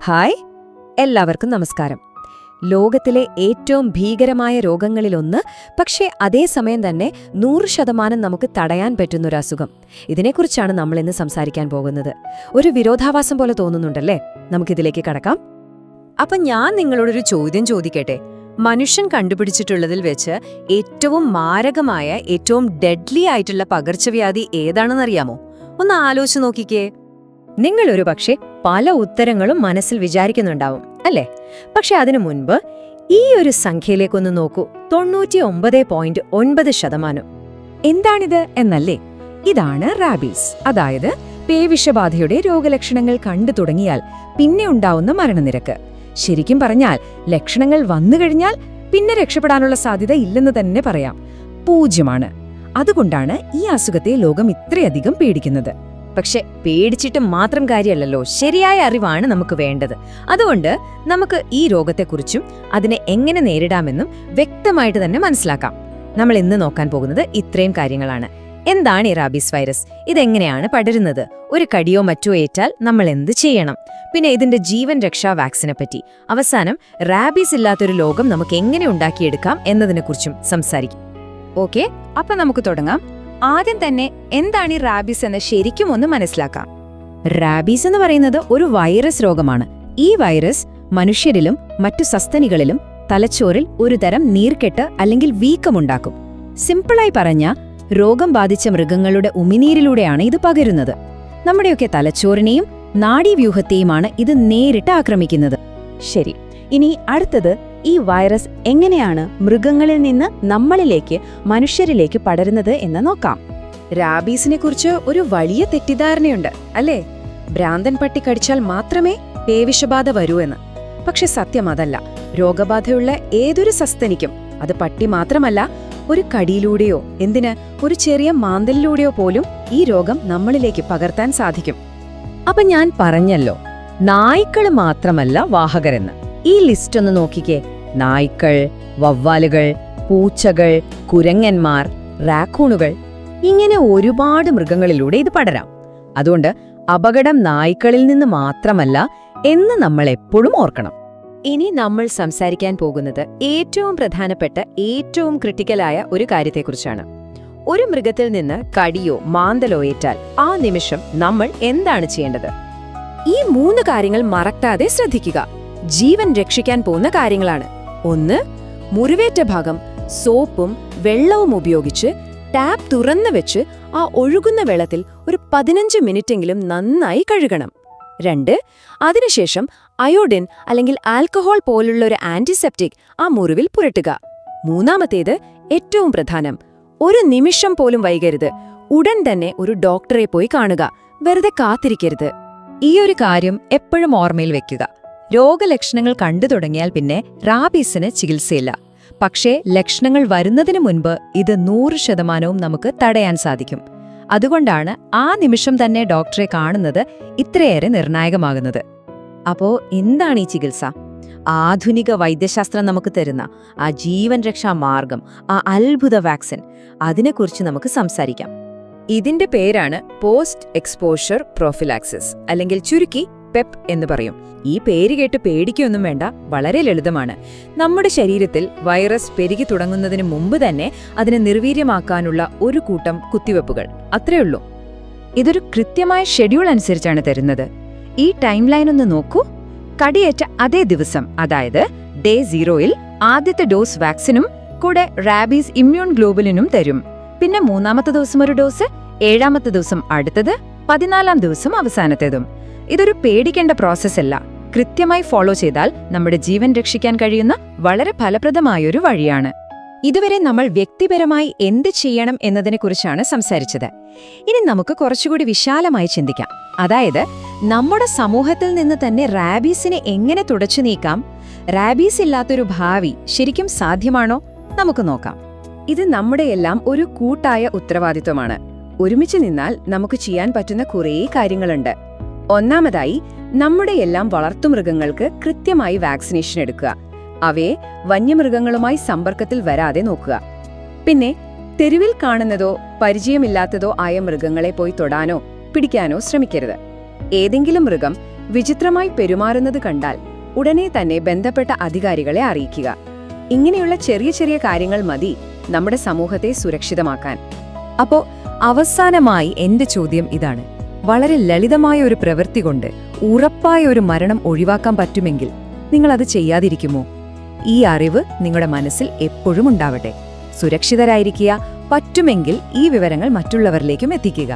Hi, എല്ലാവർക്കും നമസ്കാരം. ലോകത്തിലെ ഏറ്റവും ഭീകരമായ രോഗങ്ങളിലൊന്ന്, പക്ഷേ അതേസമയം തന്നെ 100% നമുക്ക് തടയാൻ പറ്റുന്നൊരു അസുഖം. ഇതിനെക്കുറിച്ചാണ് നമ്മൾ ഇന്ന് സംസാരിക്കാൻ പോകുന്നത്. ഒരു വിരോധാഭാസം പോലെ തോന്നുന്നുണ്ടല്ലേ? നമുക്കിതിലേക്ക് കടക്കാം. അപ്പം ഞാൻ നിങ്ങളോടൊരു ചോദ്യം ചോദിക്കട്ടെ. മനുഷ്യൻ കണ്ടുപിടിച്ചിട്ടുള്ളതിൽ വെച്ച് ഏറ്റവും മാരകമായ, ഏറ്റവും ഡെഡ്ലി ആയിട്ടുള്ള പകർച്ചവ്യാധി ഏതാണെന്നറിയാമോ? ഒന്ന് ആലോചിച്ച് നോക്കിക്കേ. നിങ്ങളൊരു പക്ഷേ പല ഉത്തരങ്ങളും മനസ്സിൽ വിചാരിക്കുന്നുണ്ടാവും, അല്ലേ? പക്ഷെ അതിനു മുൻപ് ഈ ഒരു സംഖ്യയിലേക്കൊന്ന് നോക്കൂ. 99.9%. എന്താണിത് എന്നല്ലേ? ഇതാണ് റാബീസ്, അതായത് പേവിഷബാധയുടെ രോഗലക്ഷണങ്ങൾ കണ്ടു തുടങ്ങിയാൽ പിന്നെ ഉണ്ടാവുന്ന മരണനിരക്ക്. ശരിക്കും പറഞ്ഞാൽ ലക്ഷണങ്ങൾ വന്നുകഴിഞ്ഞാൽ പിന്നെ രക്ഷപ്പെടാനുള്ള സാധ്യത ഇല്ലെന്ന് തന്നെ പറയാം. 0. അതുകൊണ്ടാണ് ഈ അസുഖത്തെ ലോകം ഇത്രയധികം പേടിക്കുന്നത്. പക്ഷെ പേടിച്ചിട്ട് മാത്രം കാര്യമല്ലല്ലോ, ശരിയായ അറിവാണ് നമുക്ക് വേണ്ടത്. അതുകൊണ്ട് നമുക്ക് ഈ രോഗത്തെക്കുറിച്ചും അതിനെ എങ്ങനെ നേരിടാമെന്നും വ്യക്തമായിട്ട് തന്നെ മനസ്സിലാക്കാം. നമ്മൾ ഇന്ന് നോക്കാൻ പോകുന്നത് ഇത്രയും കാര്യങ്ങളാണ്. എന്താണ് ഈ റാബീസ് വൈറസ്? ഇതെങ്ങനെയാണ് പടരുന്നത്? ഒരു കടിയോ മറ്റോ ഏറ്റാൽ നമ്മൾ എന്ത് ചെയ്യണം? പിന്നെ ഇതിന്റെ ജീവൻ രക്ഷാ വാക്സിനെ പറ്റി, അവസാനം റാബീസ് ഇല്ലാത്തൊരു ലോകം നമുക്ക് എങ്ങനെ ഉണ്ടാക്കിയെടുക്കാം എന്നതിനെക്കുറിച്ചും സംസാരിക്കും. ഓക്കെ, അപ്പൊ നമുക്ക് തുടങ്ങാം. ആദ്യം തന്നെ എന്താണ് ഈ റാബീസ് എന്ന് ശരിക്കും ഒന്ന് മനസ്സിലാക്കാം. റാബീസ് എന്ന് പറയുന്നത് ഒരു വൈറസ് രോഗമാണ്. ഈ വൈറസ് മനുഷ്യരിലും മറ്റു സസ്തനികളിലും തലച്ചോറിൽ ഒരു തരം നീർക്കെട്ട് അല്ലെങ്കിൽ വീക്കമുണ്ടാക്കും. സിമ്പിളായി പറഞ്ഞ, രോഗം ബാധിച്ച മൃഗങ്ങളുടെ ഉമിനീരിലൂടെയാണ് ഇത് പകരുന്നത്. നമ്മുടെയൊക്കെ തലച്ചോറിനെയും നാഡീവ്യൂഹത്തെയുമാണ് ഇത് നേരിട്ട് ആക്രമിക്കുന്നത്. ശരി, ഇനി അടുത്തത്, ഈ വൈറസ് എങ്ങനെയാണ് മൃഗങ്ങളിൽ നിന്ന് നമ്മളിലേക്ക്, മനുഷ്യരിലേക്ക് പടരുന്നത് എന്ന് നോക്കാം. റാബീസിനെ കുറിച്ച് ഒരു വലിയ തെറ്റിദ്ധാരണയുണ്ട്, അല്ലേ? ഭ്രാന്തൻ പട്ടി കടിച്ചാൽ മാത്രമേ പേവിഷബാധ വരൂ എന്ന്. പക്ഷെ സത്യം അതല്ല. രോഗബാധയുള്ള ഏതൊരു സസ്തനിക്കും, അത് പട്ടി മാത്രമല്ല, ഒരു കടിയിലൂടെയോ ഒരു ചെറിയ മാന്തലിലൂടെയോ പോലും ഈ രോഗം നമ്മളിലേക്ക് പകർത്താൻ സാധിക്കും. അപ്പൊ ഞാൻ പറഞ്ഞല്ലോ, നായ്ക്കള് മാത്രമല്ല വാഹകരെന്ന്. ഈ ലിസ്റ്റ് ഒന്ന് നോക്കിക്കേ. നായ്ക്കൾ, വവ്വാലുകൾ, പൂച്ചകൾ, കുരങ്ങന്മാർ, റാക്കൂണുകൾ, ഇങ്ങനെ ഒരുപാട് മൃഗങ്ങളിലൂടെ ഇത് പടരാം. അതുകൊണ്ട് അപകടം നായ്ക്കളിൽ നിന്ന് മാത്രമല്ല എന്ന് നമ്മൾ എപ്പോഴും ഓർക്കണം. ഇനി നമ്മൾ സംസാരിക്കാൻ പോകുന്നത് ഏറ്റവും പ്രധാനപ്പെട്ട, ഏറ്റവും ക്രിട്ടിക്കലായ ഒരു കാര്യത്തെക്കുറിച്ചാണ്. ഒരു മൃഗത്തിൽ നിന്ന് കടിയോ മാന്തലോ ഏറ്റാൽ ആ നിമിഷം നമ്മൾ എന്താണ് ചെയ്യേണ്ടത്? ഈ 3 കാര്യങ്ങൾ മറക്കാതെ ശ്രദ്ധിക്കുക. ജീവൻ രക്ഷിക്കാൻ പോകുന്ന കാര്യങ്ങളാണ്. 1. മുറിവേറ്റ ഭാഗം സോപ്പും വെള്ളവും ഉപയോഗിച്ച് ടാപ്പ് തുറന്നു വെച്ച് ആ ഒഴുകുന്ന വെള്ളത്തിൽ ഒരു 15 മിനിറ്റെങ്കിലും നന്നായി കഴുകണം. 2. അതിനുശേഷം അയോഡിൻ അല്ലെങ്കിൽ ആൽക്കഹോൾ പോലുള്ള ഒരു ആന്റിസെപ്റ്റിക് ആ മുറിവിൽ പുരട്ടുക. 3. ഏറ്റവും പ്രധാനം, ഒരു നിമിഷം പോലും വൈകരുത്. ഉടൻ തന്നെ ഒരു ഡോക്ടറെ പോയി കാണുക. വെറുതെ കാത്തിരിക്കരുത്. ഈ ഒരു കാര്യം എപ്പോഴും ഓർമ്മയിൽ വെക്കുക. രോഗലക്ഷണങ്ങൾ കണ്ടു തുടങ്ങിയാൽ പിന്നെ റാബീസിന് ചികിത്സയില്ല. പക്ഷേ ലക്ഷണങ്ങൾ വരുന്നതിന് മുൻപ് ഇത് 100% നമുക്ക് തടയാൻ സാധിക്കും. അതുകൊണ്ടാണ് ആ നിമിഷം തന്നെ ഡോക്ടറെ കാണുന്നത് ഇത്രയേറെ നിർണായകമാകുന്നത്. അപ്പോ എന്താണ് ഈ ചികിത്സ? ആധുനിക വൈദ്യശാസ്ത്രം നമുക്ക് തരുന്ന ആ ജീവൻ രക്ഷാ മാർഗം, ആ അത്ഭുത വാക്സിൻ, അതിനെക്കുറിച്ച് നമുക്ക് സംസാരിക്കാം. ഇതിന്റെ പേരാണ് പോസ്റ്റ് എക്സ്പോഷർ പ്രോഫിലാക്സിസ്, അല്ലെങ്കിൽ ചുരുക്കി പെപ്പ് എന്ന് പറയും. ഈ പേര് കേട്ട് പേടിക്കൊന്നും വേണ്ട, വളരെ ലളിതമാണ്. നമ്മുടെ ശരീരത്തിൽ വൈറസ് പെരുകി തുടങ്ങുന്നതിന് മുമ്പ് തന്നെ അതിനെ നിർവീര്യമാക്കാനുള്ള ഒരു കൂട്ടം കുത്തിവെപ്പുകൾ, അത്രയുള്ളൂ. ഇതൊരു കൃത്യമായ ഷെഡ്യൂൾ അനുസരിച്ചാണ് തരുന്നത്. ഈ ടൈം ലൈൻ ഒന്ന് നോക്കൂ. കടിയേറ്റ അതേ ദിവസം, അതായത് ഡേ 0-ൽ ആദ്യത്തെ ഡോസ് വാക്സിനും കൂടെ റാബീസ് ഇമ്മ്യൂൺ ഗ്ലോബുലിനും തരും. പിന്നെ 3-ാമത്തെ ദിവസം ഒരു ഡോസ്, 7-ാമത്തെ ദിവസം അടുത്തത്, 14-ാം ദിവസം അവസാനത്തേതും. ഇതൊരു പേടിക്കേണ്ട പ്രോസസ്സല്ല. കൃത്യമായി ഫോളോ ചെയ്താൽ നമ്മുടെ ജീവൻ രക്ഷിക്കാൻ കഴിയുന്ന വളരെ ഫലപ്രദമായൊരു വഴിയാണ്. ഇതുവരെ നമ്മൾ വ്യക്തിപരമായി എന്ത് ചെയ്യണം എന്നതിനെക്കുറിച്ചാണ് സംസാരിച്ചത്. ഇനി നമുക്ക് കുറച്ചുകൂടി വിശാലമായി ചിന്തിക്കാം. അതായത്, നമ്മുടെ സമൂഹത്തിൽ നിന്ന് തന്നെ റാബീസിനെ എങ്ങനെ തുടച്ചു നീക്കാം? റാബീസ് ഇല്ലാത്തൊരു ഭാവി ശരിക്കും സാധ്യമാണോ? നമുക്ക് നോക്കാം. ഇത് നമ്മുടെയെല്ലാം ഒരു കൂട്ടായ ഉത്തരവാദിത്വമാണ്. ഒരുമിച്ച് നിന്നാൽ നമുക്ക് ചെയ്യാൻ പറ്റുന്ന കുറേ കാര്യങ്ങളുണ്ട്. ഒന്നാമതായി, നമ്മുടെയെല്ലാം വളർത്തുമൃഗങ്ങൾക്ക് കൃത്യമായി വാക്സിനേഷൻ എടുക്കുക. അവയെ വന്യമൃഗങ്ങളുമായി സമ്പർക്കത്തിൽ വരാതെ നോക്കുക. പിന്നെ തെരുവിൽ കാണുന്നതോ പരിചയമില്ലാത്തതോ ആയ മൃഗങ്ങളെ പോയി തൊടാനോ പിടിക്കാനോ ശ്രമിക്കരുത്. ഏതെങ്കിലും മൃഗം വിചിത്രമായി പെരുമാറുന്നത് കണ്ടാൽ ഉടനെ തന്നെ ബന്ധപ്പെട്ട അധികാരികളെ അറിയിക്കുക. ഇങ്ങനെയുള്ള ചെറിയ ചെറിയ കാര്യങ്ങൾ മതി നമ്മുടെ സമൂഹത്തെ സുരക്ഷിതമാക്കാൻ. അപ്പോ അവസാനമായി എന്റെ ചോദ്യം ഇതാണ്: വളരെ ലളിതമായ ഒരു പ്രവൃത്തി കൊണ്ട് ഉറപ്പായ ഒരു മരണം ഒഴിവാക്കാൻ പറ്റുമെങ്കിൽ നിങ്ങളത് ചെയ്യാതിരിക്കുമോ? ഈ അറിവ് നിങ്ങളുടെ മനസ്സിൽ എപ്പോഴും ഉണ്ടാവട്ടെ. സുരക്ഷിതരായിരിക്കുക, പറ്റുമെങ്കിൽ ഈ വിവരങ്ങൾ മറ്റുള്ളവരിലേക്കും എത്തിക്കുക.